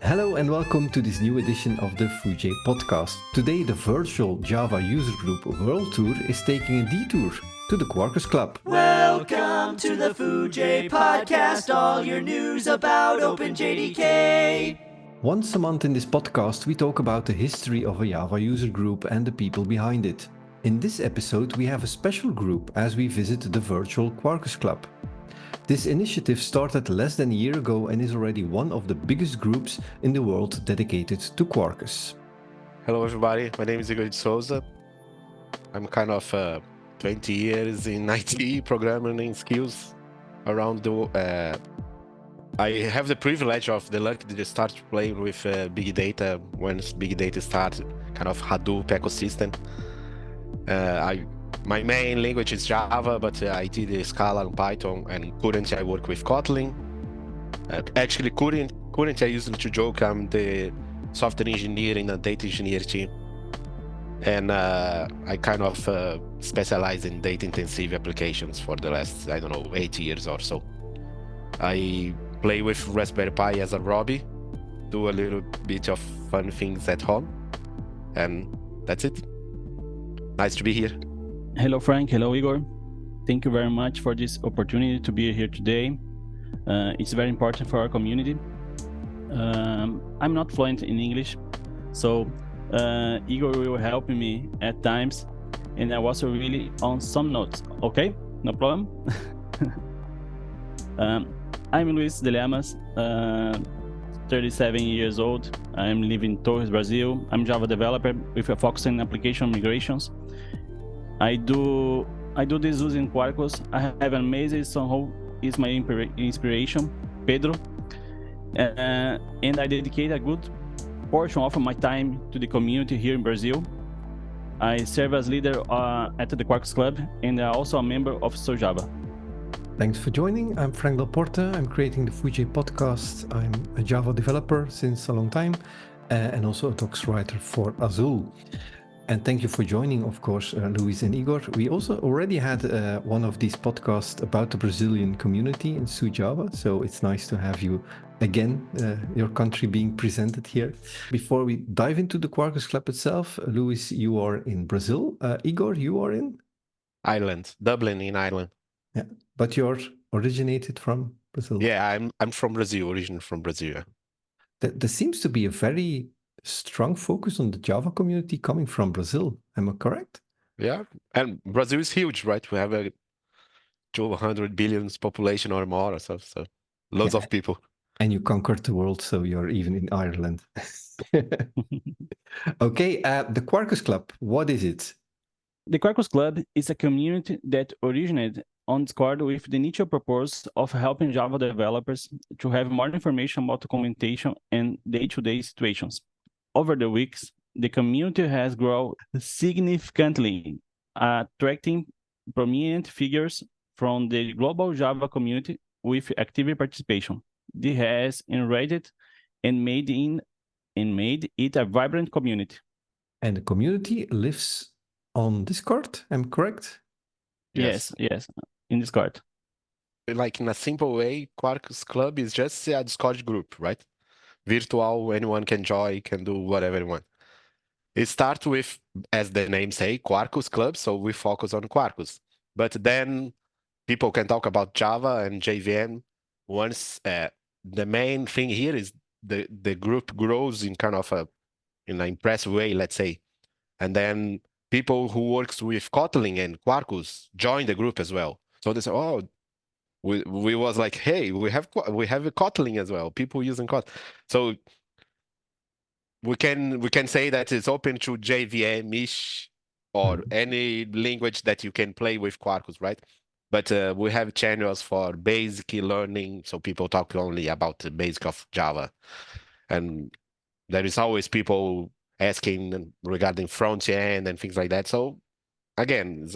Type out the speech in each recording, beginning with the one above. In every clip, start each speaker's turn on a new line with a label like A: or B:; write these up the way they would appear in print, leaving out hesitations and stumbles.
A: Hello and welcome to this new edition of the Foojay Podcast. Today, the virtual Java user group World Tour is taking a detour to the Quarkus Club.
B: Welcome to the Foojay Podcast, all your news about OpenJDK.
A: Once a month in this podcast, we talk about the history of a Java user group and the people behind it. In this episode, we have a special group as we visit the virtual Quarkus Club. This initiative started less than a year ago and is already one of the biggest groups in the world dedicated to Quarkus.
C: Hello everybody, my name is Igor De Souza. I'm kind of 20 years in IT programming skills around the I have the privilege of the luck to start playing with big data once big data started, kind of Hadoop ecosystem. My main language is Java, but I did Scala and Python, and currently I work with Kotlin. Actually, currently I used to joke I'm the software engineer in a data engineer team. And I kind of specialize in data-intensive applications for the last, 8 years or so. I play with Raspberry Pi as a hobby, do a little bit of fun things at home, and that's it. Nice to be here.
D: Hello, Frank. Hello, Igor. Thank you very much for this opportunity to be here today. It's very important for our community. I'm not fluent in English, so Igor will help me at times, and I was really on some notes. Okay, no problem. I'm Luis de Llamas, 37 years old. I'm living in Torres, Brazil. I'm Java developer with a focus in application migrations. I do this using Quarkus. I have an amazing son who is my inspiration, Pedro, and I dedicate a good portion of my time to the community here in Brazil. I serve as leader at the Quarkus Club and also a member of Java.
A: Thanks for joining. I'm Frank Delporte. I'm creating the Foojay Podcast. I'm a Java developer since a long time and also a docs writer for Azul. And thank you for joining, of course, Luis and Igor. We also already had one of these podcasts about the Brazilian community in Java, so it's nice to have you again, your country being presented here. Before we dive into the Quarkus Club itself, Luis, you are in Brazil. Igor, you are in?
C: Ireland, Dublin in Ireland.
A: Yeah, but you're originated from Brazil.
C: Yeah, I'm from Brazil, originally from Brazil.
A: There seems to be a very strong focus on the Java community coming from Brazil. Am I correct?
C: Yeah, and Brazil is huge, right? We have a 200 billion population or more or so loads of people.
A: And you conquered the world, so you're even in Ireland. Okay, the Quarkus Club, what is it?
D: The Quarkus Club is a community that originated on Discord with the initial purpose of helping Java developers to have more information about documentation and day-to-day situations. Over the weeks, the community has grown significantly, attracting prominent figures from the global Java community with active participation. This has enriched and made it a vibrant community.
A: And the community lives on Discord, am I correct?
D: Yes, in Discord.
C: Like in a simple way, Quarkus Club is just a Discord group, right? Virtual, anyone can join, can do whatever you want. It starts with, as the name say, Quarkus Club, so we focus on Quarkus. But then people can talk about Java and JVM. Once the main thing here is the group grows in kind of in an impressive way, let's say. And then people who works with Kotlin and Quarkus join the group as well. So they say, oh, we was like, hey, we have a Kotlin as well. People using Kotlin, so we can say that it's open to JVM-ish or any language that you can play with Quarkus, right? But we have channels for basic learning, so people talk only about the basic of Java, and there is always people asking regarding front end and things like that. So again,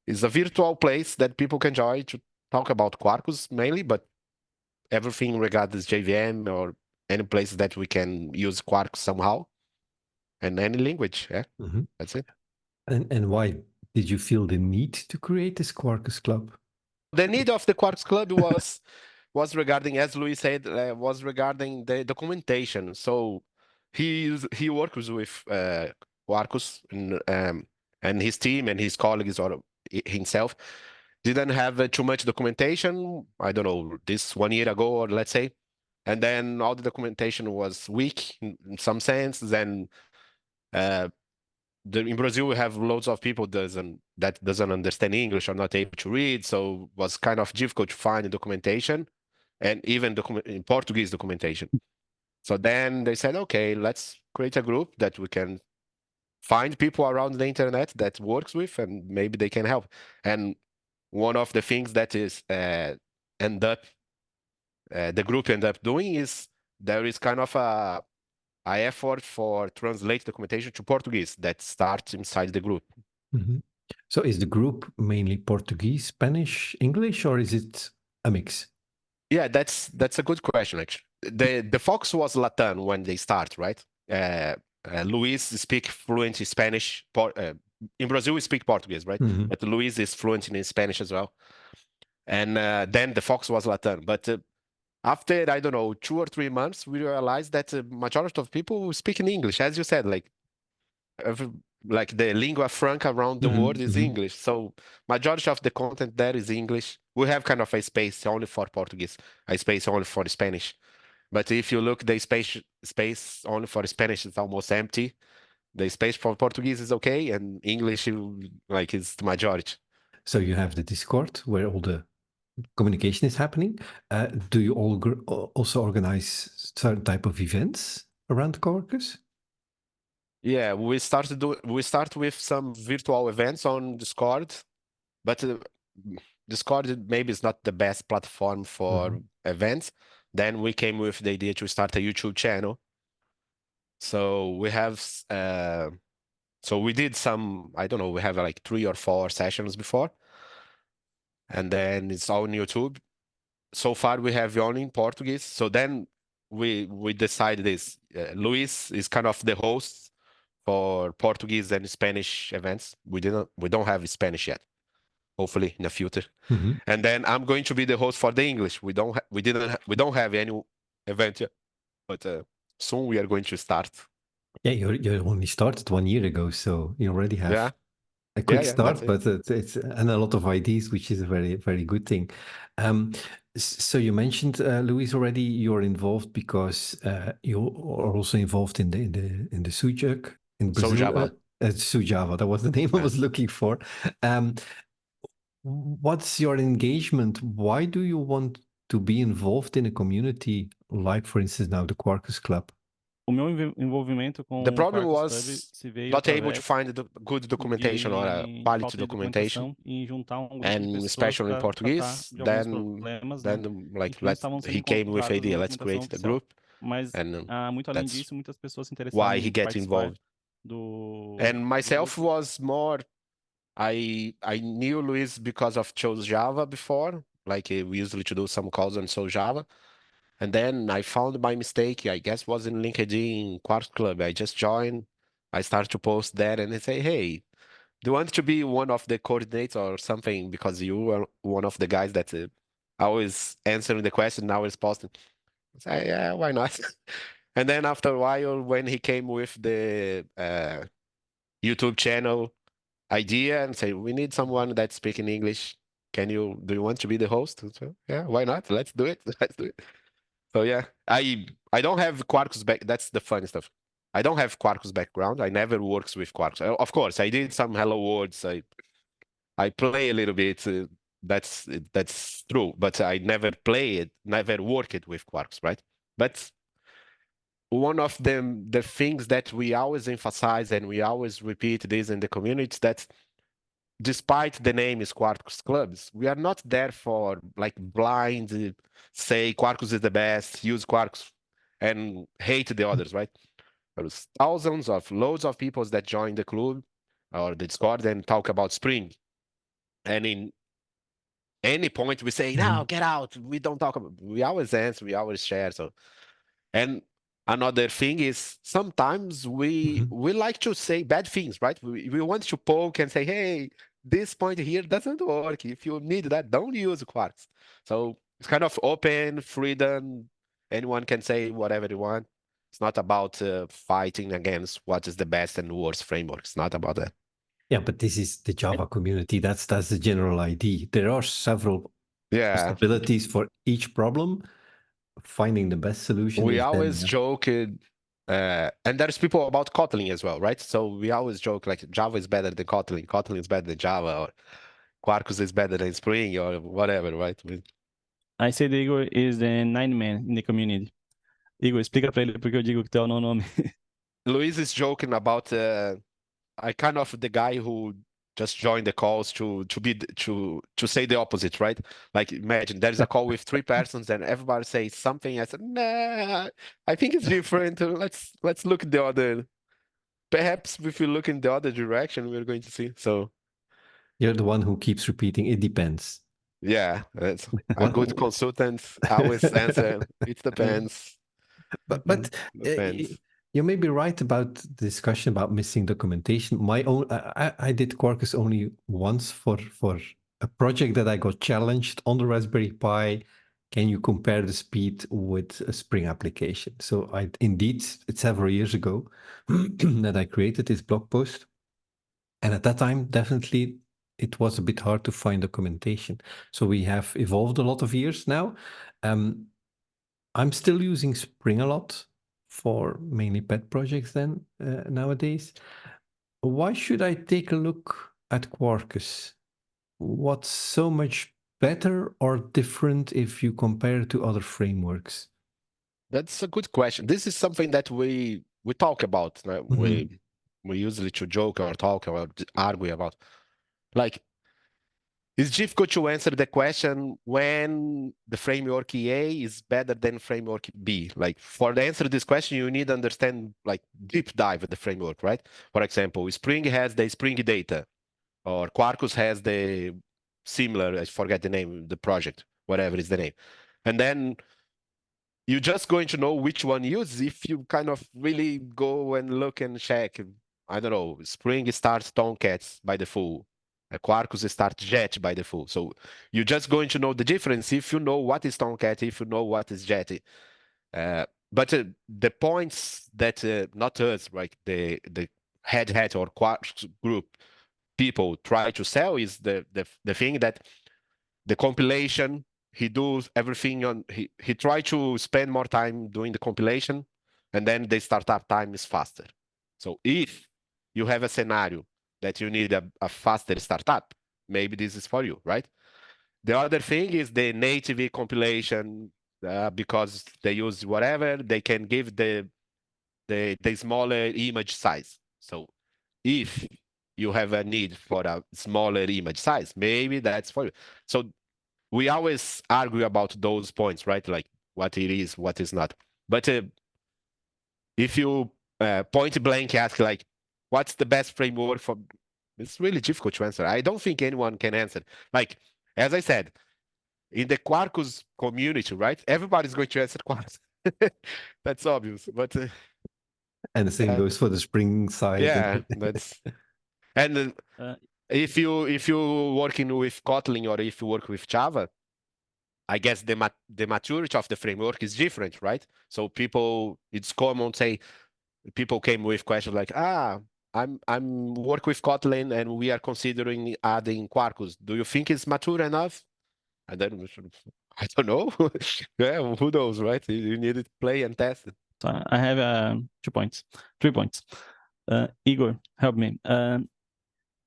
C: it's a virtual place that people can join to talk about Quarkus mainly, but everything regarding JVM or any place that we can use Quarkus somehow, and any language. Yeah, That's it.
A: And why did you feel the need to create this Quarkus Club?
C: The need of the Quarkus Club was was regarding, as Luis said, was regarding the documentation. So he works with Quarkus and his team and his colleagues or himself didn't have too much documentation. I don't know, this 1 year ago, or let's say, and then all the documentation was weak in some sense. Then uh, in Brazil we have loads of people that doesn't understand English or not able to read, so it was kind of difficult to find the documentation and even in Portuguese documentation. So then they said, okay, let's create a group that we can find people around the internet that works with, and maybe they can help. And one of the things that is the group end up doing is there is kind of a effort for translate documentation to Portuguese that starts inside the group.
A: Mm-hmm. So is the group mainly Portuguese, Spanish, English, or is it a mix?
C: Yeah, that's a good question, actually. The focus was Latin when they start, right? Luis speak fluent in Spanish. In Brazil, we speak Portuguese, right?
A: Mm-hmm.
C: But Luis is fluent in Spanish as well. And then the focus was Latin. But after, I don't know, 2 or 3 months, we realized that the majority of people speak in English, as you said, like the lingua franca around the world is English. So majority of the content there is English. We have kind of a space only for Portuguese, a space only for Spanish. But if you look, the space only for Spanish is almost empty. The space for Portuguese is okay, and English is the majority.
A: So you have the Discord where all the communication is happening. Do you also organize certain type of events around Quarkus?
C: Yeah, we start with some virtual events on Discord, but Discord maybe is not the best platform for events. Then we came with the idea to start a YouTube channel. So we have so we did some, I don't know, we have like 3 or 4 sessions before, and then it's all on YouTube. So far we have only in Portuguese. So then we decided this. Luis is kind of the host for Portuguese and Spanish events. We don't have Spanish yet. Hopefully in the future. And then I'm going to be the host for the English. We don't have any event yet, but soon we are going to start.
A: Yeah, you only started 1 year ago, so you already have a quick start, but it's and a lot of ideas, which is a very, very good thing. So you mentioned, Luis, already you're involved because you are also involved in the JUG in Brazil. Soojava, that was the name I was looking for. What's your engagement? Why do you want to be involved in a community like, for instance, now the Quarkus Club?
D: O meu envolvimento com
C: The problem
D: Quarkus Club
C: was
D: se veio
C: not able to
D: através
C: find the good documentation or a
D: de
C: quality
D: falta de
C: documentation,
D: documentação e juntar um grupo de
C: and
D: pessoas
C: especially in
D: para tratar
C: Portuguese.
D: de alguns problemas, né,
C: Like
D: que não estavam sendo
C: he came with the
D: encontrados
C: idea,
D: na
C: let's
D: documentação
C: create the
D: oficial.
C: group,
D: Mas,
C: and
D: muito além
C: that's
D: disso, muitas pessoas se
C: why
D: interessaram
C: he
D: em
C: get
D: participar
C: involved.
D: do
C: And myself
D: grupo.
C: was more, I knew Luis because of Chose Java before, like we usually to do some calls on Chose Java. And then I found by mistake, I guess was in LinkedIn, Quarkus Club. I just joined, I started to post there, and they say, hey, do you want to be one of the coordinators or something? Because you are one of the guys that always answering the question, always posting. I say, yeah, why not? And then after a while, when he came with the YouTube channel idea and say, we need someone that's speaking English. Do you want to be the host? So, yeah, why not? Let's do it. Let's do it. So yeah, I don't have Quarkus that's the funny stuff. I don't have Quarkus background. I never works with Quarkus. Of course, I did some Hello Worlds. I play a little bit. That's true, but I never play it, never work it with Quarkus, right? But one of the things that we always emphasize and we always repeat this in the community is that despite the name is Quarkus Clubs, we are not there for like blind say Quarkus is the best, use Quarkus and hate the others, right? There's thousands of loads of people that join the club or the Discord and talk about Spring. And in any point we say, no, get out. We don't talk about, we always answer, we always share. So, and another thing is sometimes we like to say bad things, right? We want to poke and say, hey, this point here doesn't work. If you need that, don't use Quarks. So It's kind of open, freedom. Anyone can say whatever they want. It's not about fighting against what is the best and worst framework. It's not about that.
A: Yeah, but this is the Java community. That's the general idea. There are several
C: Yeah.
A: possibilities for each problem. Finding the best solution
C: We
A: is
C: always
A: then,
C: joke, and there's people about Kotlin as well, right? So we always joke like Java is better than Kotlin, Kotlin is better than Java, or Quarkus is better than Spring, or whatever, right?
D: I say the Igor is the nine man in the community. Igor, explica pra ele porque eu digo que tu é o não nome.
C: Luis is joking about I kind of the guy who just joined the calls to say the opposite, right? Like imagine there's a call with 3 persons and everybody says something. I said, nah, I think it's different. Let's look at the other. Perhaps if we look in the other direction, we're going to see. So
A: you're the one who keeps repeating, it depends.
C: yeah, that's a good consultant. I always answer, it depends.
A: But
C: Depends.
A: you may be right about the discussion about missing documentation. My own, I did Quarkus only once for a project that I got challenged on the Raspberry Pi. Can you compare the speed with a Spring application? So indeed, it's several years ago that I created this blog post. And at that time, definitely, it was a bit hard to find documentation. So we have evolved a lot of years now. I'm still using Spring a lot for mainly pet projects then nowadays. Why should I take a look at Quarkus? What's so much better or different if you compare to other frameworks?
C: That's a good question. This is something that we talk about. We usually to joke or talk or argue about. Like, it's difficult to answer the question when the framework A is better than framework B. Like, for the answer to this question, you need to understand, like, deep dive the framework, right? For example, Spring has the Spring data, or Quarkus has the similar, I forget the name, the project, whatever is the name. And then you're just going to know which one use if you kind of really go and look and check. I don't know, Spring starts Tomcats by default. Quarkus starts Jet by default. So you're just going to know the difference if you know what is Tomcat, if you know what is Jet. But the points that not us, like the Red Hat or Quarkus group people try to sell is the thing that the compilation, he does everything on, he try to spend more time doing the compilation, and then the startup time is faster. So if you have a scenario that you need a faster startup, maybe this is for you, right? The other thing is the native compilation, because they use whatever, they can give the smaller image size. So if you have a need for a smaller image size, maybe that's for you. So we always argue about those points, right? Like what it is, what is not. But if you point blank ask, like, what's the best framework for, it's really difficult to answer. I don't think anyone can answer. Like, as I said, in the Quarkus community, right? Everybody's going to answer Quarkus. That's obvious. But
A: and the same goes for the Spring side.
C: yeah, that's and if you working with Kotlin or if you work with Java, I guess the maturity of the framework is different, right? So it's common say people came with questions like, I'm work with Kotlin and we are considering adding Quarkus. Do you think it's mature enough? And then I don't know. Yeah, who knows, right? You need to play and test it.
D: So I have 3 points. Igor, help me.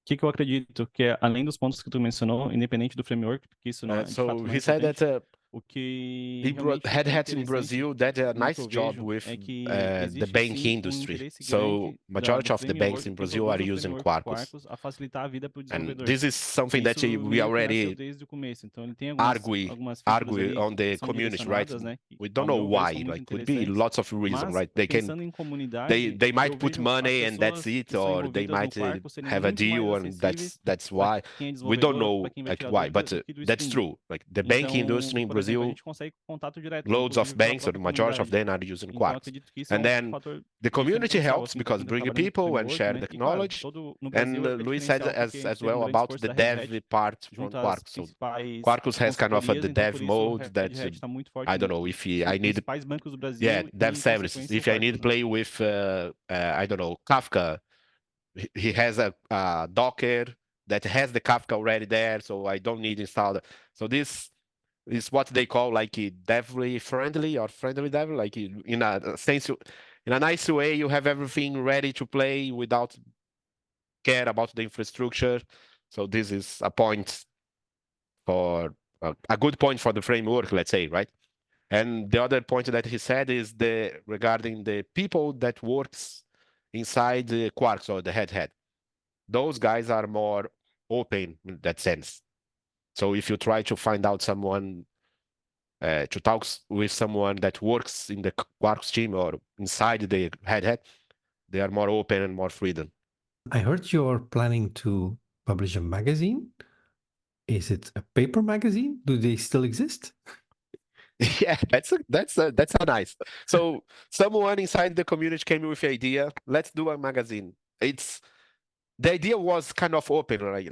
D: Que eu acredito que além dos pontos que tu mencionou, independente do framework, porque isso não é, de
C: So
D: fato, não
C: he
D: é
C: said
D: importante,
C: that
D: o que
C: Red
D: realmente é
C: Hat in
D: interessante
C: Brazil did a
D: no que
C: nice
D: eu
C: job
D: vejo
C: with
D: é que
C: the
D: existe
C: bank
D: sim
C: industry.
D: interesse
C: So
D: grande
C: majority
D: do
C: of the banks
D: framework
C: in
D: que
C: Brazil are
D: produz o
C: using
D: framework
C: Quarkus.
D: Quarkus a facilitar a vida para o
C: And
D: desenvolvedor.
C: this is something that
D: Isso
C: we
D: meio que nasceu
C: already
D: desde o começo. Então ele tem algumas features
C: argue
D: ali
C: on
D: que
C: the
D: são
C: community, right?
D: direcionadas, né? Que,
C: We don't
D: ao
C: know
D: meu ver,
C: why.
D: são muito
C: Like could be
D: interessantes.
C: lots of reasons,
D: Mas
C: right? They can
D: pensando em comunidade,
C: they might
D: eu
C: put
D: vejo as
C: money and that's
D: pessoas
C: it,
D: que são
C: or they
D: envolvidas no
C: might
D: Quarkus serem
C: have a
D: muito mais
C: deal, and
D: acessíveis
C: that's
D: para
C: why
D: quem é
C: we don't
D: desenvolvedor ou para
C: know
D: quem vai
C: like
D: tirar
C: why.
D: dúvida
C: But
D: do que do
C: that's
D: Spring.
C: true. Like the banking industry
D: Então,
C: in
D: por
C: Brazil Brazil,
D: a gente consegue contato direto,
C: loads of
D: inclusive para a
C: banks, or the
D: própria
C: majority of
D: comunidade.
C: them are using
D: Então,
C: Quarkus.
D: acredito que isso é
C: And then
D: fator
C: the
D: bastante
C: community
D: crucial,
C: helps
D: assim,
C: because
D: para
C: bring
D: trabalhando com
C: people and
D: framework,
C: share
D: né?
C: the
D: E claro,
C: knowledge.
D: no
C: And
D: Brasil é
C: Luis said
D: diferencial porque a gente
C: as
D: teve
C: well
D: grande
C: about
D: esforço
C: the
D: da Red
C: dev
D: Hat
C: part from
D: junto às
C: Quarkus. So
D: principais
C: Quarkus has kind of
D: consultorias,
C: the
D: então
C: dev
D: por isso o
C: mode that
D: Red Hat está muito forte
C: I don't know if I
D: nos
C: need,
D: principais bancos do
C: yeah,
D: Brasil
C: dev
D: e, em
C: services.
D: consequência, o
C: If I need
D: Quarkus,
C: to
D: né?
C: play with, I don't know, Kafka, he has a Docker that has the Kafka already there, so I don't need install. So this is what they call like devly friendly or friendly dev, like in a sense, in a nice way, you have everything ready to play without care about the infrastructure. So this is a point for a good point for the framework, let's say, right? And the other point that he said is the regarding the people that works inside the Quarks or the Head. Those guys are more open in that sense. So if you try to find out someone to talk with someone that works in the Quarks team or inside the Head, they are more open and more freedom.
A: I heard you're planning to publish a magazine. Is it a paper magazine? Do they still exist?
C: Yeah, that's a nice. So someone inside the community came with the idea. Let's do a magazine. The idea was kind of open, right?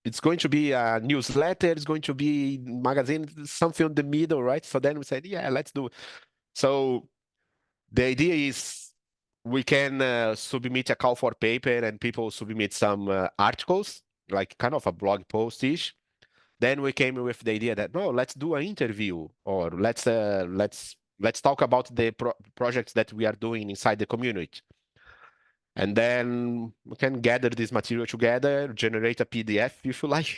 C: It's going to be a newsletter. It's going to be magazine, something in the middle, right? So then we said, yeah, let's do it. So the idea is we can submit a call for paper and people submit some articles, like kind of a blog post-ish. Then we came with the idea that no, let's do an interview or let's talk about the projects that we are doing inside the community. And then we can gather this material together, generate a PDF if you like.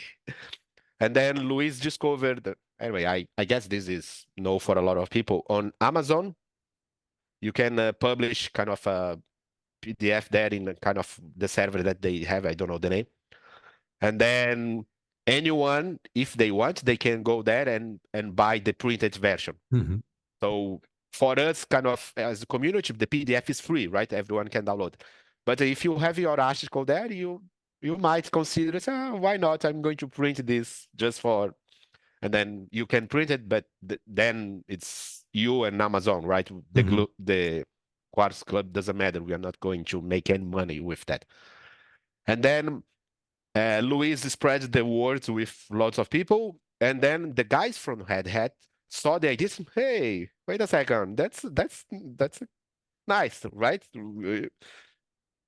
C: And then Luis discovered, anyway, I guess this is no for a lot of people. On Amazon, you can publish kind of a PDF there in kind of the server that they have. I don't know the name. And then anyone, if they want, they can go there and buy the printed version.
A: Mm-hmm.
C: So for us, kind of as a community, the PDF is free, right? Everyone can download. But if you have your article there, you might consider, why not? I'm going to print this just for, and then you can print it, but then it's you and Amazon, right? The Quarkus Club doesn't matter. We are not going to make any money with that. And then Luis spread the word with lots of people, and then the guys from Red Hat saw the idea. Hey, wait a second, that's nice, right?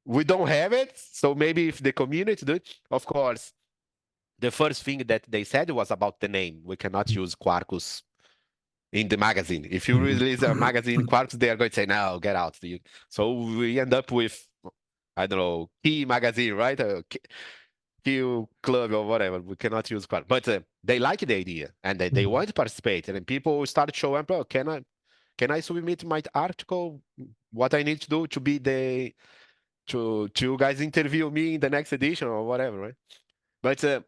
C: We don't have it, so maybe if the community do it, of course. The first thing that they said was about the name. We cannot use Quarkus in the magazine. If you release a magazine Quarkus, they are going to say, no, get out. So we end up with, I don't know, Key Magazine, right? Q Club or whatever. We cannot use Quarkus. But they like the idea and they want to participate. And then people start showing up, oh, can I submit my article? What I need to do to be to you guys interview me in the next edition or whatever, right? But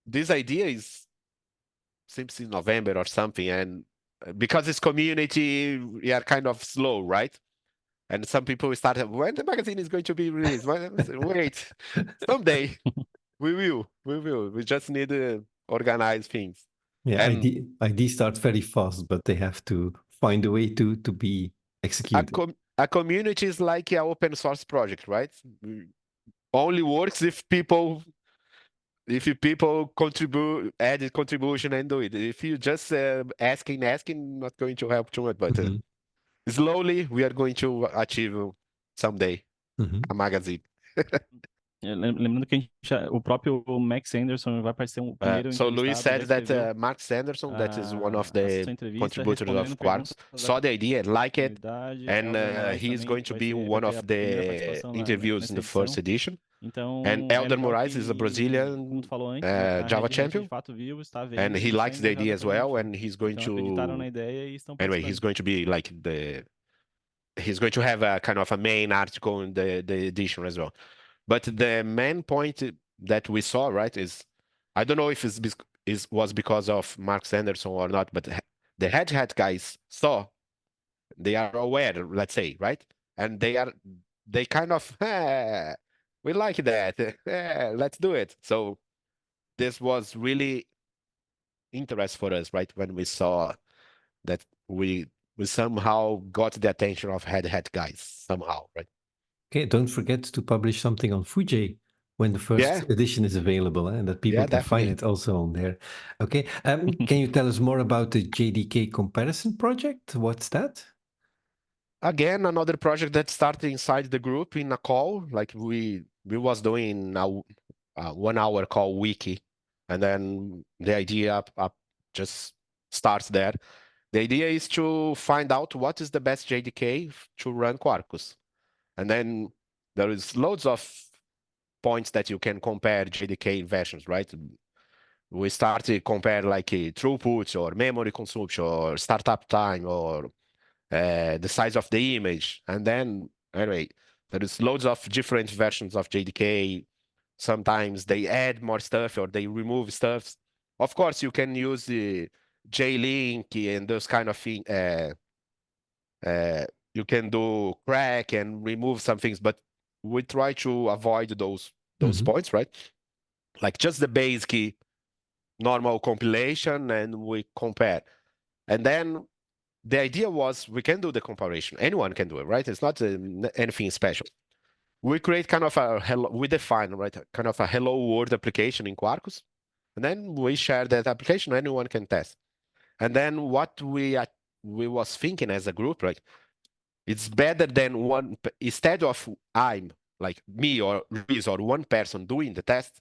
C: this idea is since in November or something, and because it's community, we are kind of slow, right? And some people start, when the magazine is going to be released? Wait, someday we will. We just need to organize things.
A: Yeah,
C: And
A: ideas start very fast, but they have to find a way to be executed.
C: a community is like an open source project, right? Only works if people contribute, add contribution and do it. If you just asking, not going to help too much. But slowly we are going to achieve someday a magazine.
D: Lembrando que a gente o próprio Max Anderson vai parecer o primeiro
C: So Luis
D: entrevistado, já
C: said that
D: escreveu
C: Mark Sanderson, that is one of
D: a sua
C: the
D: entrevista
C: contributors
D: respondendo
C: of Quarks,
D: perguntas da
C: saw the idea, like it,
D: comunidade.
C: and
D: Elder Moraes
C: he's
D: também
C: going to
D: vai
C: be
D: vai
C: one
D: ter
C: of
D: a primeira
C: the
D: participação
C: interviews in
D: nessa
C: the first
D: edição.
C: edition.
D: Então,
C: And
D: é
C: Elder
D: legal
C: Moraes is a
D: como
C: Brazilian
D: tu falou antes, a
C: Java
D: Red Hat
C: champion,
D: de fato viu, está vendo
C: and he
D: e está
C: likes the idea
D: engajada
C: as well,
D: plenamente.
C: and he's going
D: Então, acreditaram na
C: to,
D: ideia e estão
C: anyway,
D: participando.
C: he's going to be like he's going to have a kind of a main article in the edition as well. But the main point that we saw, right, is I don't know if was because of Mark Sanderson or not, but the Red Hat guys saw, they are aware, let's say, right, and they kind of we like that, let's do it. So this was really interest for us, right? When we saw that we somehow got the attention of Red Hat guys somehow, right?
A: Okay, don't forget to publish something on Foojay when the first
C: Yeah,
A: edition is available, and that people
C: yeah,
A: can find
C: definitely.
A: it also on there. Okay, can you tell us more about the JDK comparison project? What's that?
C: Again, another project that started inside the group in a call, like we was doing a 1 hour call wiki, and then the idea up just starts there. The idea is to find out what is the best JDK to run Quarkus, and then there is loads of points that you can compare JDK versions, right? We start to compare like throughput or memory consumption or startup time or the size of the image. And then, anyway, there is loads of different versions of JDK. Sometimes they add more stuff or they remove stuff. Of course, you can use the JLink and those kind of things. You can do crack and remove some things, but we try to avoid those
A: Mhm.
C: points, right? Like just the basic normal compilation, and we compare. And then the idea was we can do the comparison. Anyone can do it, right? It's not anything special. We create kind of a hello, we define, right, kind of a hello world application in Quarkus, and then we share that application. Anyone can test. And then what we was thinking as a group, right? It's better than instead of I'm like me or Luis or one person doing the test,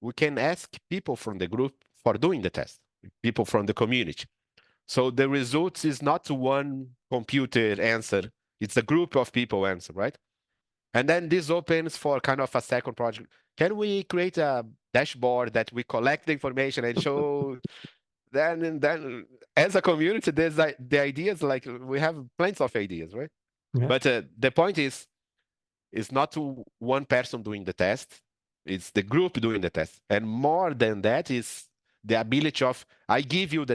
C: we can ask people from the group for doing the test, people from the community. So the results is not one computer answer, it's a group of people answer, right? And then this opens for kind of a second project. Can we create a dashboard that we collect the information and show then and then as a community, there's like the ideas, like we have plenty of ideas, right?
A: Yeah.
C: But the point is, it's not one person doing the test, it's the group doing the test. And more than that is the ability of I give you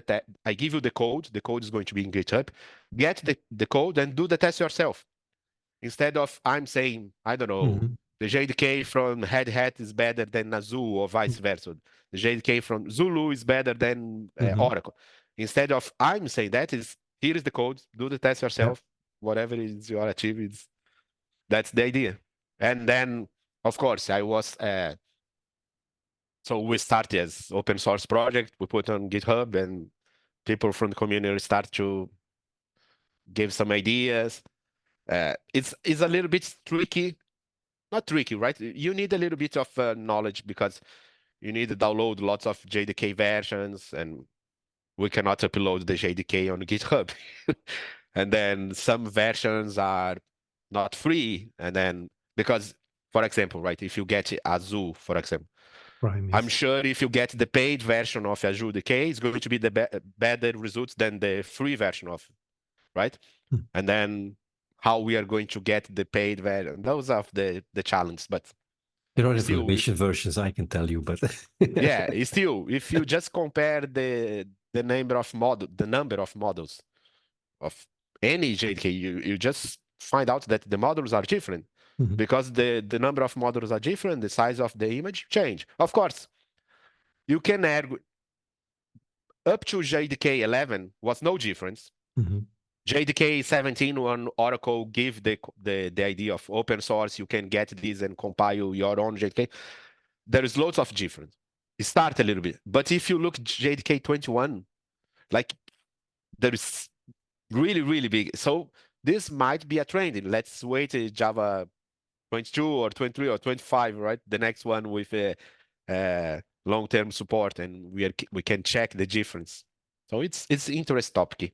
C: I give you the code is going to be in GitHub, get the code and do the test yourself. Instead of I'm saying, I don't know,
A: Mhm.
C: the JDK from Red Hat is better than Azul or vice versa. The JDK from Zulu is better than
A: Mhm.
C: Oracle. Instead of I'm saying that is here is the code, do the test
A: Yeah.
C: yourself, whatever is your achievements. That's the idea. And then, of course, I was so we started as open source project. We put on GitHub, and people from the community start to give some ideas. It's a little bit tricky, not tricky, right? You need a little bit of knowledge because you need to download lots of JDK versions, and we cannot upload the JDK on GitHub. And then some versions are not free, and then because, for example, right, if you get Azul, for example,
A: Prime,
C: I'm
A: yes.
C: sure if you get the paid version of Azure DK, it's going to be the better results than the free version of, right?
A: Mm.
C: And then how we are going to get the paid version, those are the challenge. But
A: There are
C: still,
A: evaluation versions, I can tell you, but
C: yeah, it's still, if you just compare the number of models of any JDK, you just find out that the models are different.
A: Mhm.
C: Because the number of models are different, the size of the image change. Of course, you can add up to JDK 11 was no difference.
A: Mhm.
C: JDK 17, when Oracle give the idea of open source, you can get this and compile your own JDK. There is lots of difference. It start a little bit, but if you look JDK 21, like there is really big. So this might be a trend. Let's wait Java 22 or 23 or 25, right? The next one with long-term support, and we can check the difference. So it's interest topic.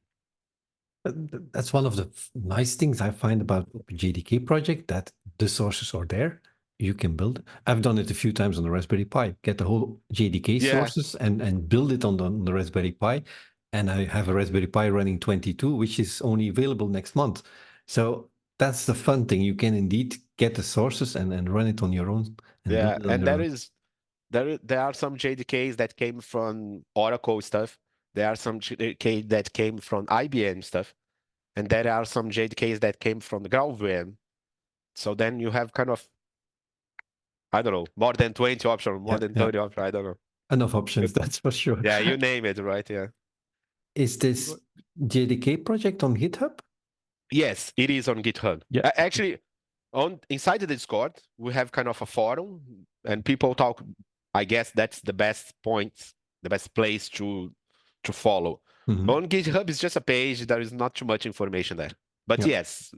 A: That's one of the nice things I find about JDK project, that the sources are there. You can build. I've done it a few times on the Raspberry Pi. Get the whole JDK
C: Yeah,
A: sources and build it on the Raspberry Pi. And I have a Raspberry Pi running 22, which is only available next month. So that's the fun thing. You can indeed get the sources and run it on your own and build
C: yeah,
A: it on
C: and
A: your own.
C: there are some JDKs that came from Oracle stuff. There are some JDK that came from IBM stuff, and there are some JDKs that came from the GraalVM. So then you have kind of, I don't know, more than 20 options, more
A: Yeah,
C: than
A: yeah.
C: 30 options. I don't know.
A: Enough options, that's for sure.
C: Yeah, you name it, right? Yeah.
A: Is this JDK project on GitHub?
C: Yes, it is on GitHub.
D: Yeah.
C: Actually, inside the Discord, we have kind of a forum, and people talk. I guess that's the best point, the best place to follow.
A: Mhm.
C: On GitHub, it's just a page. There is not too much information there. But
A: Yep.
C: yes,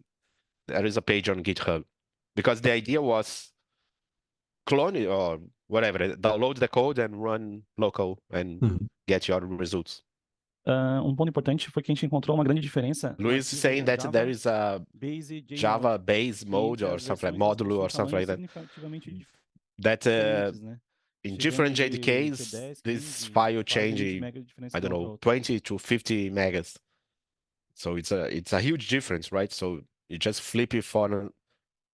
C: there is a page on GitHub because the idea was clone it or whatever, download the code and run local and
A: Mhm.
C: get your results.
D: Ponto importante foi que a gente encontrou uma grande diferença no
C: Luis is saying
D: arquivo
C: that there
D: Java
C: is a
D: base JMod,
C: Java base mode
D: entre
C: or
D: as
C: something like
D: versões, as
C: modulo or
D: possui
C: something
D: tamanhos
C: like that.
D: significativamente
C: That
D: diferentes, né?
C: in
D: Chegando
C: different
D: de
C: JDKs,
D: 10,
C: this
D: 15,
C: file
D: quase 20
C: change,
D: mega de diferença
C: I
D: de
C: don't
D: uma para
C: know,
D: outra.
C: 20 to 50 megas. So it's a huge difference, right? So you just flip it from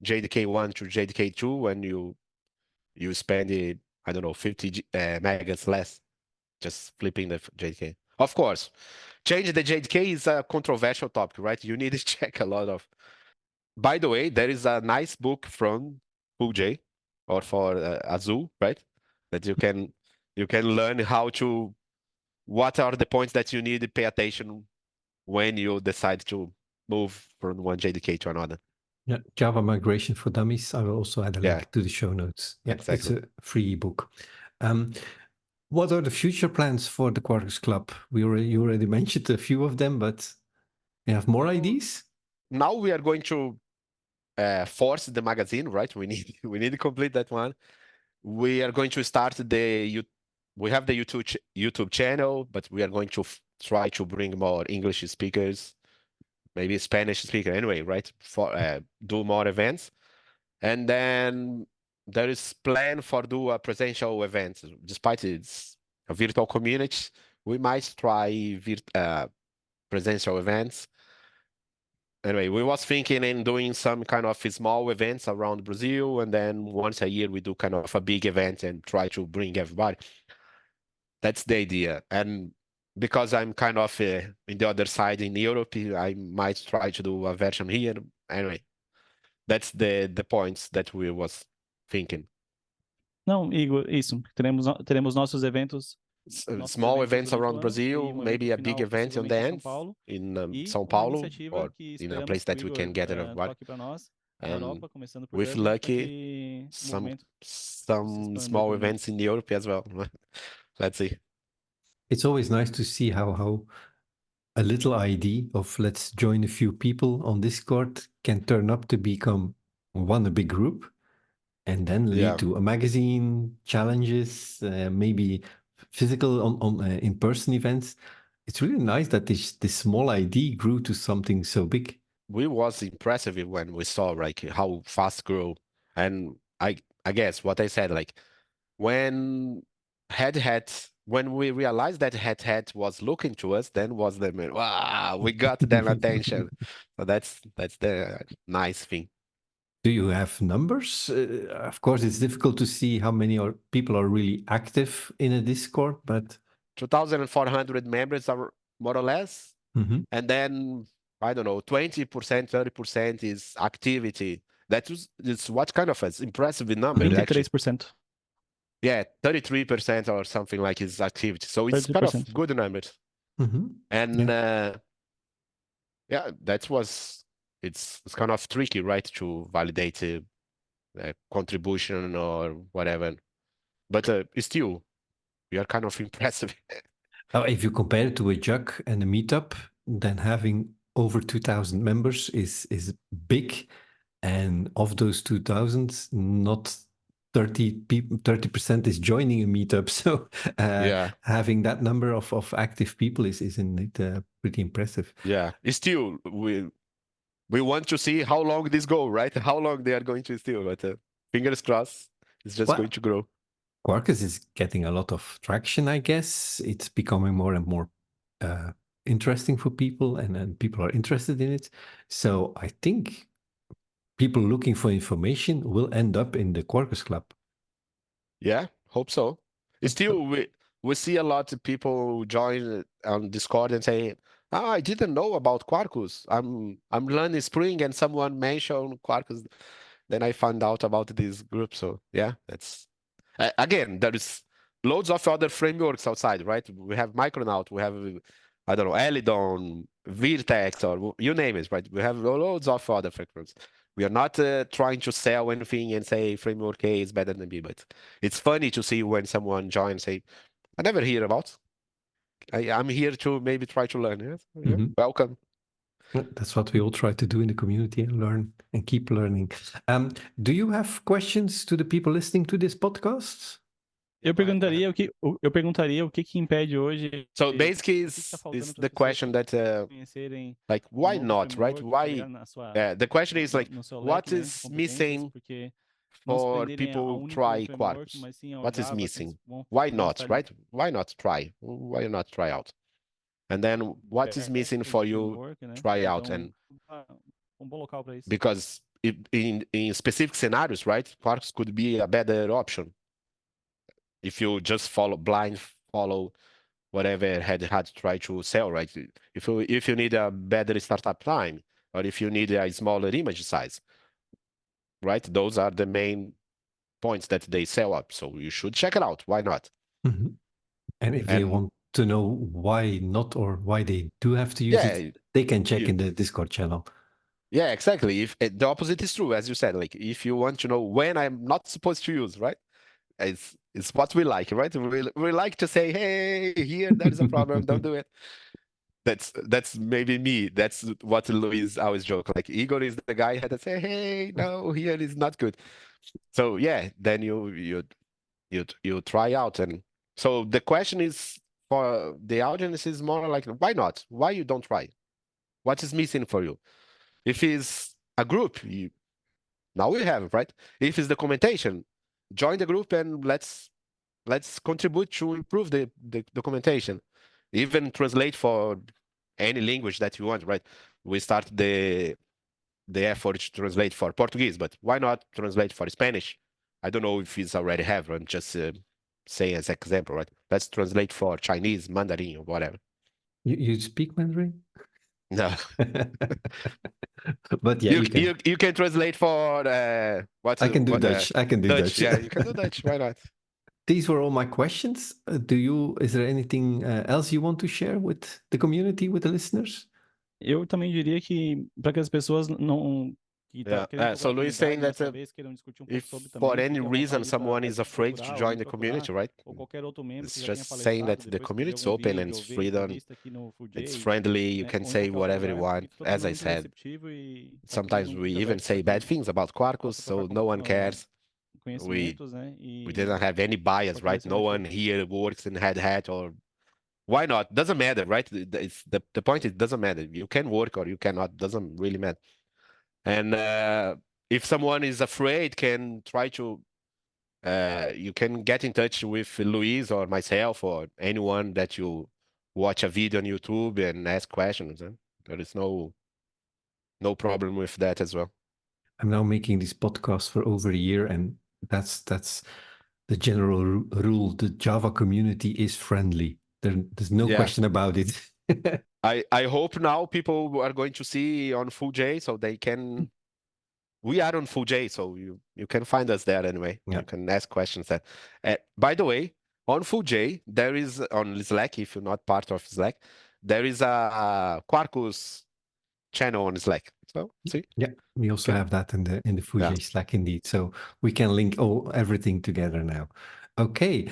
C: JDK1 to JDK2 and you spend it, I don't know, 50 megas less just flipping the JDK. Of course, change the JDK is a controversial topic, right? You need to check a lot of. By the way, there is a nice book from Foojay or for Azul, right? That you can learn how to what are the points that you need to pay attention when you decide to move from one JDK to another.
A: Yeah, Java Migration for Dummies. I will also add a link
C: Yeah.
A: to the show notes. Yeah,
C: Exactly.
A: it's a free ebook. What are the future plans for the Quarkus Club? You already mentioned a few of them, but you have more ideas?
C: Now we are going to force the magazine, right? We need to complete that one. We are going to start we have the YouTube channel, but we are going to try to bring more English speakers, maybe Spanish speaker anyway, right? For do more events. And then there is plan for do a presential event. Despite it's a virtual community, we might try presential events. Anyway, we was thinking in doing some kind of small events around Brazil, and then once a year we do kind of a big event and try to bring everybody. That's the idea. And because I'm kind of in the other side in Europe, I might try to do a version here. Anyway, that's the points that we was thinking.
D: Não, Igor, isso. Teremos nossos eventos.
C: Small events around
D: e
C: Brazil,
D: evento
C: maybe a big
D: final,
C: event on the
D: possivelmente em São
C: end
D: Paulo.
C: in
D: E
C: São
D: uma
C: Paulo
D: iniciativa
C: or
D: que
C: in a
D: esperamos
C: place
D: que o
C: that we
D: Igor
C: can gather everybody.
D: toque para nós, na
C: And
D: Europa, começando por
C: with
D: Dublin, para
C: lucky,
D: que o
C: some
D: movimento
C: some small events in Europe as well. Let's see.
A: It's always nice to see how a little idea of let's join a few people on Discord can turn up to become a big group and then lead
C: Yeah.
A: to a magazine, challenges, maybe physical on in-person events. It's really nice that this small idea grew to something so big.
C: We was impressive when we saw like how fast grow. And I guess what I said, like when when we realized that Head was looking to us, then was the wow, we got their attention. So that's the nice thing.
A: Do you have numbers? Of course, it's difficult to see how many people are really active in a Discord, but
C: 2,400 members are more or less.
A: Mhm.
C: And then I don't know, 20%, 30% is activity. It's what kind of an impressive number actually.
D: 33%.
C: Yeah, 33% or something like is activity. So it's kind of
D: 30%.
C: good numbers.
A: Mhm.
C: And
A: Yeah.
C: yeah, it's kind of tricky, right, to validate contribution or whatever. But still, we are kind of impressive.
A: If you compare it to a JUG and a meetup, then having over 2,000 members is big. And of those 2,000, not 30% is joining a meetup. So
C: Yeah.
A: having that number of active people is indeed pretty impressive.
C: Yeah. Still, we want to see how long this go, right? How long they are going to still, but fingers crossed, it's just
A: Well,
C: going to grow.
A: Quarkus is getting a lot of traction, I guess. It's becoming more and more interesting for people, and people are interested in it. So I think people looking for information will end up in the Quarkus Club.
C: Yeah, hope so. Still, we see a lot of people join on Discord and say, "Ah, I didn't know about Quarkus. I'm learning Spring, and someone mentioned Quarkus. Then I found out about this group. So yeah, that's again, there is loads of other frameworks outside, right? We have Micronaut, we have, I don't know, Elidon, Vertex, or you name it, right? We have loads of other frameworks. We are not trying to sell anything and say framework A is better than B, but it's funny to see when someone joins and say, I never hear about. I'm here to maybe try to learn. Yes? Yeah. Welcome.
A: That's what we all try to do in the community and learn and keep learning. Do you have questions to the people listening to this podcast?
D: Eu perguntaria o que impede hoje.
C: So basically, it's the question that, like, why not, right? Why? The question is like, what is missing for people try Quarkus? What is missing? Why not, right? Why not try? Why not try out? And then what is missing for you try out? And because in specific scenarios, right, Quarkus could be a better option. If you just follow whatever had tried to sell, right? If you need a better startup time, or if you need a smaller image size, right? Those are the main points that they sell up. So you should check it out. Why not?
A: Mm-hmm. And if they want to know why not or why they do have to use it, they can check in the Discord channel.
C: Yeah, exactly. If the opposite is true, as you said, like if you want to know when I'm not supposed to use, right? It's what we like, right? We like to say, hey, here there's a problem, don't do it. That's maybe me. That's what Luis always joke. Like Igor is the guy that say, hey, no, here is not good. So yeah, then you try out. And so the question is for the audience is more like, why not? Why you don't try? What is missing for you? If it's a group, now we have, right? If it's documentation, join the group and let's contribute to improve the documentation. Even translate for any language that you want, right? We start the effort to translate for Portuguese, but why not translate for Spanish? I don't know if it's already have, I'm just saying as an example, right? Let's translate for Chinese, Mandarin, or whatever.
A: You speak Mandarin?
C: No.
A: But yeah,
C: you can translate for what
A: I can do Dutch. I can do Dutch.
C: Yeah, you can do Dutch. Why not?
A: These were all my questions. Is there anything else you want to share with the community, with the listeners?
D: Eu também diria que para que as pessoas não
C: so Luis saying that if for any reason someone is afraid to join the community, right? It's just saying that the community is open and it's freedom, it's friendly, you can say whatever you want. As I said, sometimes we even say bad things about Quarkus, so no one cares. We didn't have any bias, right? No one here works in hat or why not? Doesn't matter, right? It's the point is it doesn't matter. You can work or you cannot, doesn't really matter. And if someone is afraid, can try to, you can get in touch with Luis or myself or anyone that you watch a video on YouTube and ask questions. There is no problem with that as well.
A: I'm now making this podcast for over a year, and that's the general rule. The Java community is friendly. There's no question about it.
C: I hope now people are going to see on Foojay, so they can. We are on Foojay, so you can find us there anyway. Yeah. You can ask questions there. By the way, on Foojay, there is on Slack. If you're not part of Slack, there is a Quarkus channel on Slack. So see.
A: Yeah, we also have that in the Foojay Slack indeed. So we can link everything together now. Okay.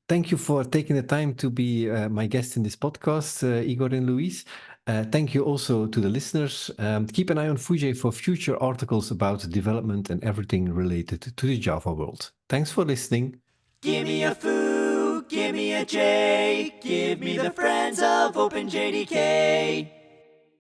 A: Thank you for taking the time to be my guest in this podcast, Igor and Luis. Thank you also to the listeners. Keep an eye on Foojay for future articles about development and everything related to the Java world. Thanks for listening.
B: Give me a Foo, give me a J, give me the friends of OpenJDK.